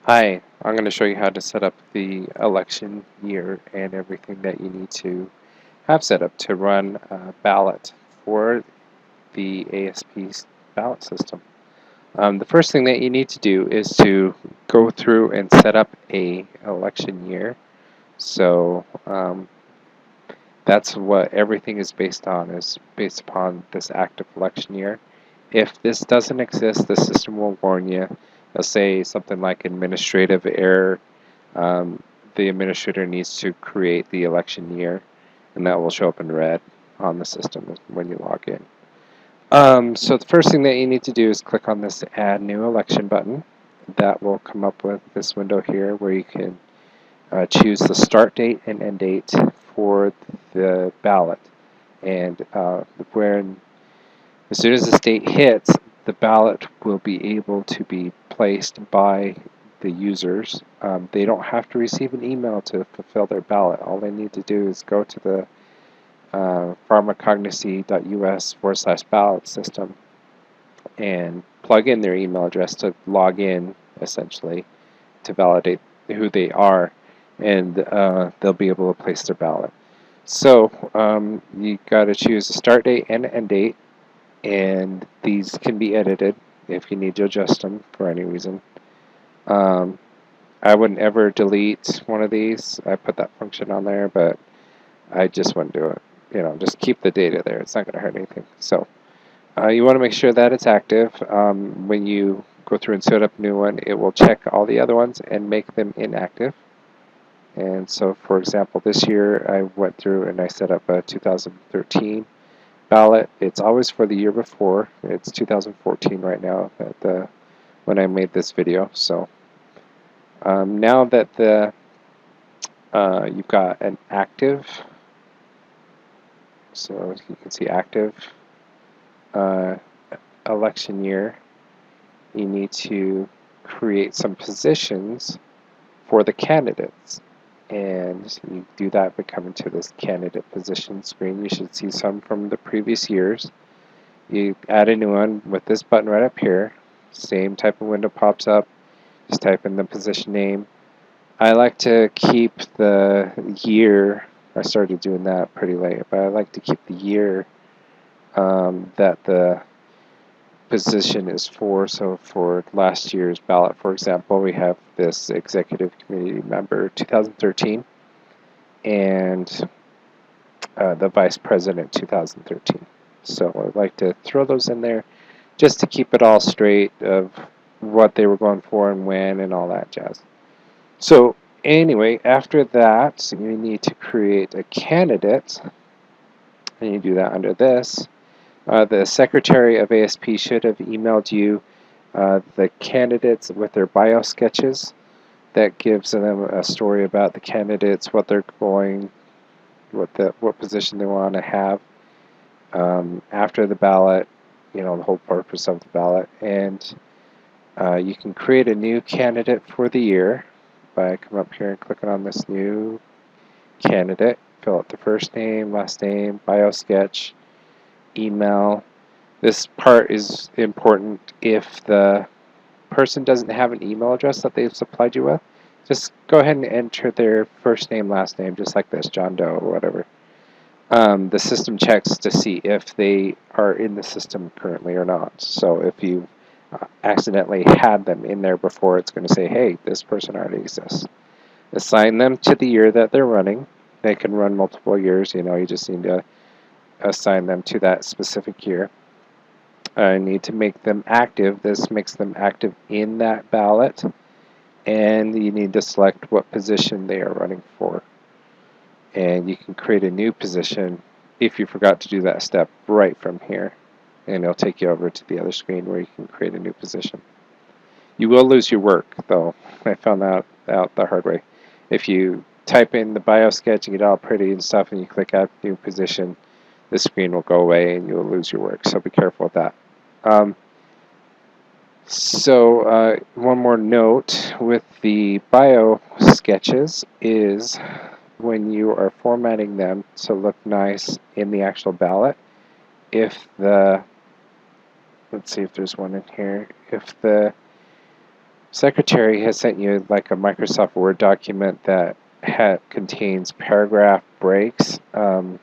Hi, I'm going to show you how to set up the election year and everything that you need to have set up to run a ballot for the ASP ballot system. The first thing that you need to do is to go through and set up a election year. So that's what everything is based on, is based upon this active election year. If this doesn't exist, the system will warn you. They'll say something like administrative error. um, the administrator needs to create the election year, and that will show up in red on the system when you log in. So the first thing that you need to do is click on this Add New Election button. That will come up with this window here where you can choose the start date and end date for the ballot. And when as soon as this date hits, the ballot will be able to be placed by the users. They don't have to receive an email to fulfill their ballot. All they need to do is go to the pharmacognosy.us/ballot system and plug in their email address to log in, essentially, to validate who they are, and they'll be able to place their ballot. So you got to choose a start date and end date, and these can be edited if you need to adjust them for any reason. Um, I wouldn't ever delete one of these. I put that function on there, but I just wouldn't do it. Just keep the data there. It's not going to hurt anything. So you want to make sure that it's active. When you go through and set up a new one, it will check all the other ones and make them inactive. And so, for example, this year I went through and I set up a 2013 ballot. It's always for the year before. It's 2014 right now when I made this video. So now that you've got an active, so you can see active uh, election year, you need to create some positions for the candidates. And you do that by coming to this candidate position screen. You should see some from the previous years. You add a new one with this button right up here. Same type of window pops up. Just type in the position name. I like to keep the year. I started doing that pretty late, but I like to keep the year that the position is for. So for last year's ballot, for example, we have this executive committee member 2013 and the vice president 2013. So I'd like to throw those in there just to keep it all straight of what they were going for and when and all that jazz. So anyway, after that, you need to create a candidate, and you do that under this. The secretary of ASP should have emailed you the candidates with their bio sketches. That gives them a story about the candidates, what they're going, what position they want to have after the ballot, the whole purpose of the ballot. And you can create a new candidate for the year by coming up here and clicking on this new candidate. Fill out the first name, last name, bio sketch, email. This part is important. If the person doesn't have an email address that they've supplied you with, just go ahead and enter their first name, last name, just like this, John Doe or whatever. The system checks to see if they are in the system currently or not. So if you accidentally had them in there before, it's going to say, hey, this person already exists. Assign them to the year that they're running. They can run multiple years. You just need to assign them to that specific year. I need to make them active. This makes them active in that ballot. And you need to select what position they are running for. And you can create a new position if you forgot to do that step right from here. And it'll take you over to the other screen where you can create a new position. You will lose your work, though. I found that out the hard way. If you type in the bio sketch and get all pretty and stuff and you click add new position, the screen will go away and you'll lose your work. So be careful with that. One more note with the bio sketches is when you are formatting them to look nice in the actual ballot, let's see if there's one in here, if the Secretary has sent you like a Microsoft Word document that contains paragraph breaks, the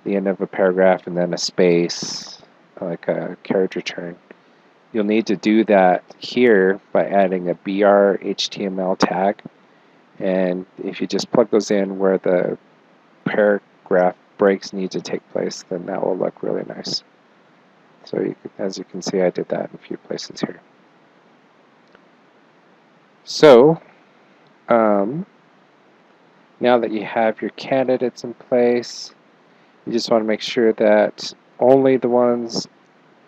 end of a paragraph and then a space, like a carriage return. You'll need to do that here by adding a BR HTML tag. And if you just plug those in where the paragraph breaks need to take place, then that will look really nice. So as you can see, I did that in a few places here. So now that you have your candidates in place, you just want to make sure that only the ones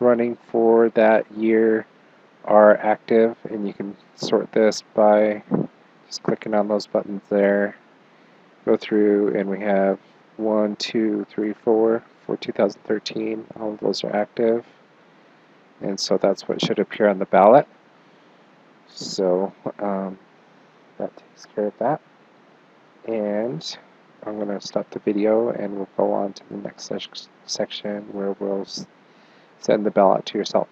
running for that year are active, and you can sort this by just clicking on those buttons there. Go through, and we have 1, 2, 3, 4 for 2013. All of those are active, and so that's what should appear on the ballot. So that takes care of that. And I'm going to stop the video, and we'll go on to the next section where we'll send the ballot to yourself.